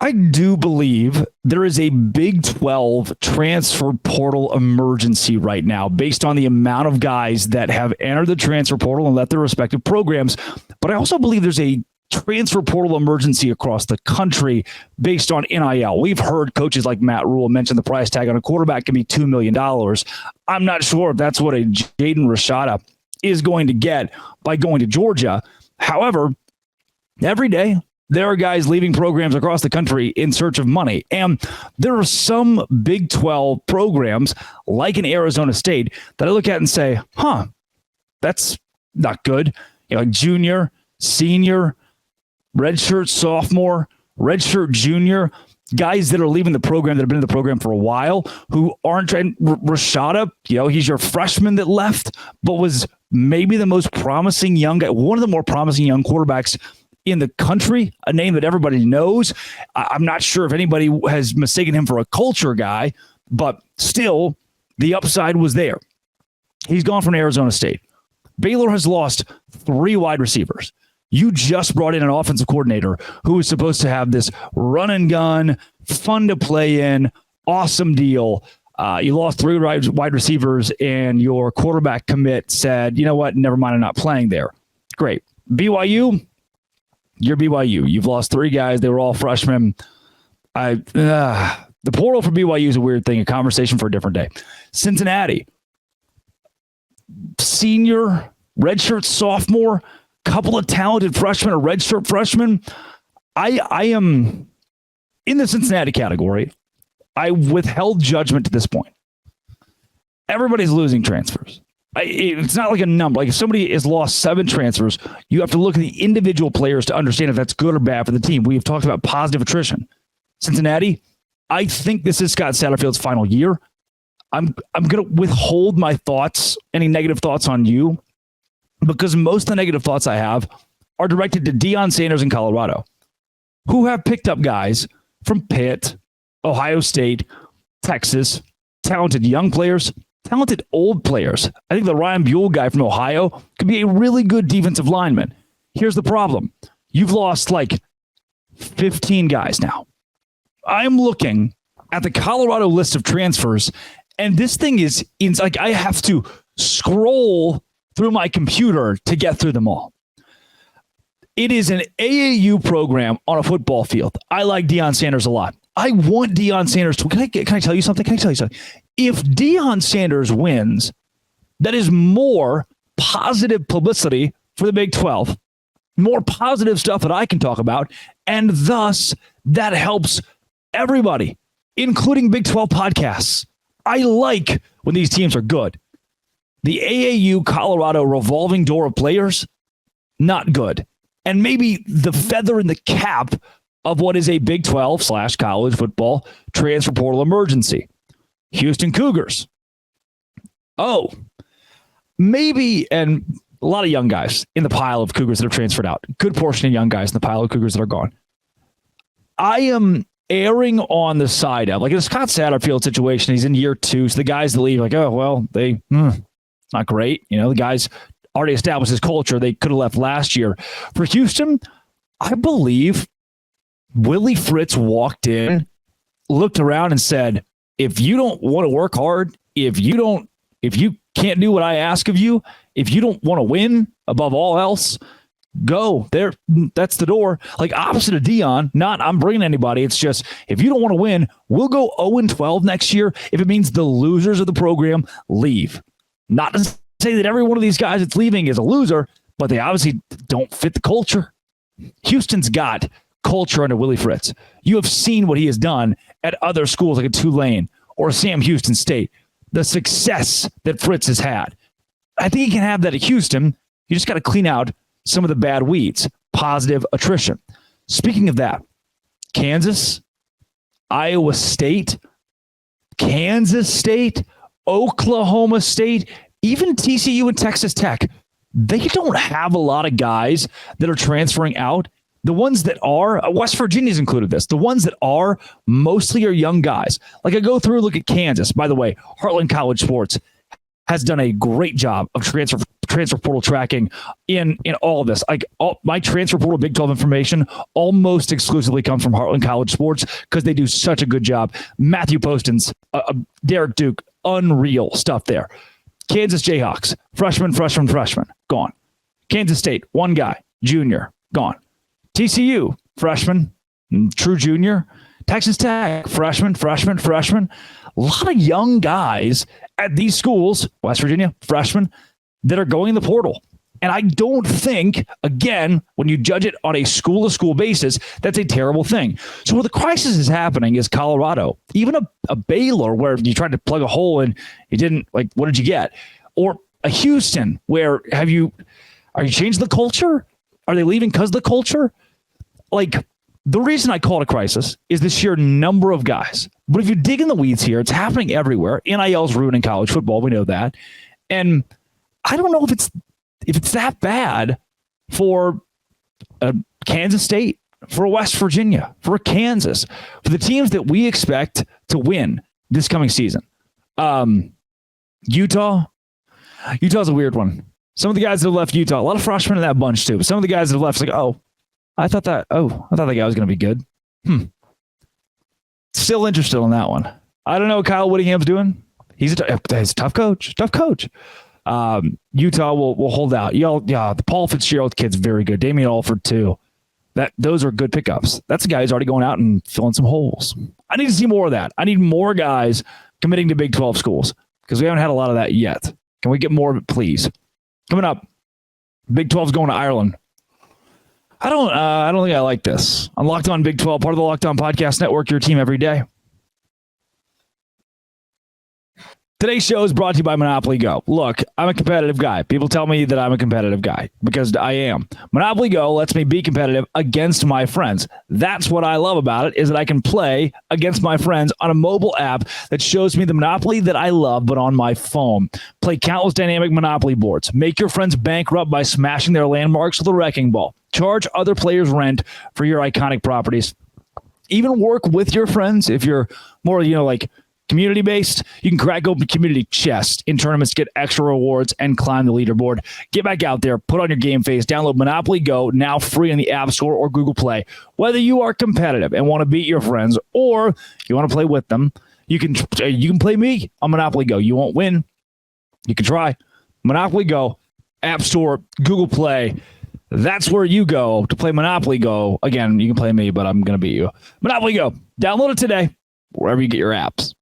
I do believe there is a Big 12 transfer portal emergency right now based on the amount of guys that have entered the transfer portal and left their respective programs. But I also believe there's a transfer portal emergency across the country based on NIL. We've heard coaches like Matt Rule mention the price tag on a quarterback can be $2 million. I'm not sure if that's what a Jaden Rashada is going to get by going to Georgia. However, every day, there are guys leaving programs across the country in search of money. And there are some Big 12 programs, like in Arizona State, that I look at and say, that's not good. Like junior, senior, redshirt sophomore, redshirt junior, guys that are leaving the program that have been in the program for a while who aren't trying. Rashada, he's your freshman that left, but was maybe the most promising young guy, one of the more promising young quarterbacks in the country, a name that everybody knows. I'm not sure if anybody has mistaken him for a culture guy, but still, the upside was there. He's gone from Arizona State. Baylor has lost 3 wide receivers. You just brought in an offensive coordinator who was supposed to have this run and gun, fun to play in, awesome deal. You lost 3 wide receivers, and your quarterback commit said, you know what, never mind, I'm not playing there. Great. BYU, you're BYU. You've lost 3 guys. They were all freshmen. The portal for BYU is a weird thing, a conversation for a different day. Cincinnati, senior, redshirt sophomore, couple of talented freshmen, a redshirt freshman. I am in the Cincinnati category. I withheld judgment to this point. Everybody's losing transfers. It's not like a number. Like if somebody has lost 7 transfers, you have to look at the individual players to understand if that's good or bad for the team. We have talked about positive attrition. Cincinnati, I think this is Scott Satterfield's final year. I'm going to withhold my thoughts, any negative thoughts on you, because most of the negative thoughts I have are directed to Deion Sanders in Colorado, who have picked up guys from Pitt, Ohio State, Texas, talented young players, talented old players. I think the Ryan Buell guy from Ohio could be a really good defensive lineman. Here's the problem. You've lost like 15 guys now. I'm looking at the Colorado list of transfers, and this thing is like I have to scroll through my computer to get through them all. It is an AAU program on a football field. I like Deion Sanders a lot. I want Deion Sanders to. Can I tell you something? If Deion Sanders wins, that is more positive publicity for the Big 12, more positive stuff that I can talk about, and thus that helps everybody, including Big 12 podcasts. I like when these teams are good. The AAU Colorado revolving door of players, not good. And maybe the feather in the cap of what is a Big 12/college football transfer portal emergency. Houston Cougars. Oh, maybe, and a lot of young guys in the pile of Cougars that have transferred out. Good portion of young guys in the pile of Cougars that are gone. I am erring on the side of, like in a Scott Satterfield situation, he's in year 2, so the guys that leave, like, oh, well, they, it's not great. The guys already established his culture. They could have left last year. For Houston, I believe Willie Fritz walked in, looked around and said, if you don't want to work hard, if you can't do what I ask of you, if you don't want to win above all else, go there. That's the door. Like opposite of Deion, not I'm bringing anybody. It's just, if you don't want to win, we'll go 0-12 next year. If it means the losers of the program leave. Not to say that every one of these guys that's leaving is a loser, but they obviously don't fit the culture. Houston's got culture under Willie Fritz. You have seen what he has done at other schools like a Tulane or Sam Houston State, the success that Fritz has had. I think he can have that at Houston. You just got to clean out some of the bad weeds, positive attrition. Speaking of that, Kansas, Iowa State, Kansas State, Oklahoma State, even TCU and Texas Tech, they don't have a lot of guys that are transferring out. The ones that are, West Virginia's included this, the ones that are mostly are young guys. Like I go through, look at Kansas. By the way, Heartland College Sports has done a great job of transfer transfer portal tracking in all of this. Like my transfer portal Big 12 information almost exclusively comes from Heartland College Sports because they do such a good job. Matthew Poston's, Derek Duke, unreal stuff there. Kansas Jayhawks, freshman, gone. Kansas State, one guy, junior, gone. TCU, freshman, true junior. Texas Tech, freshman. A lot of young guys at these schools, West Virginia, freshmen, that are going in the portal. And I don't think, again, when you judge it on a school-to-school basis, that's a terrible thing. So where the crisis is happening is Colorado. Even a Baylor where you tried to plug a hole and you didn't, like, what did you get? Or a Houston where are you changing the culture? Are they leaving because of the culture? Like, the reason I call it a crisis is the sheer number of guys. But if you dig in the weeds here, it's happening everywhere. NIL's ruining college football. We know that. And I don't know if it's that bad for a Kansas State, for a West Virginia, for a Kansas, for the teams that we expect to win this coming season. Utah's a weird one. Some of the guys that have left Utah, a lot of freshmen in that bunch too. But some of the guys that have left, like, I thought that guy was going to be good. Still interested in that one. I don't know what Kyle Whittingham's doing. He's a tough coach. Utah will hold out. The Paul Fitzgerald kid's very good. Damian Alford too. Those are good pickups. That's a guy who's already going out and filling some holes. I need to see more of that. I need more guys committing to Big 12 schools because we haven't had a lot of that yet. Can we get more of it, please? Coming up, Big 12's going to Ireland. I don't think I like this. I'm Locked On Big 12, part of the Locked On Podcast Network, your team every day. Today's show is brought to you by Monopoly Go. Look, I'm a competitive guy. People tell me that I'm a competitive guy because I am. Monopoly Go lets me be competitive against my friends. That's what I love about it, is that I can play against my friends on a mobile app that shows me the Monopoly that I love, but on my phone. Play countless dynamic Monopoly boards. Make your friends bankrupt by smashing their landmarks with a wrecking ball. Charge other players rent for your iconic properties. Even work with your friends if you're more, like community-based. You can crack open community chests in tournaments, get extra rewards, and climb the leaderboard. Get back out there. Put on your game face. Download Monopoly Go, now free in the App Store or Google Play. Whether you are competitive and want to beat your friends or you want to play with them, you can play me on Monopoly Go. You won't win. You can try. Monopoly Go, App Store, Google Play. That's where you go to play Monopoly Go. Again, you can play me, but I'm going to beat you. Monopoly Go. Download it today, wherever you get your apps.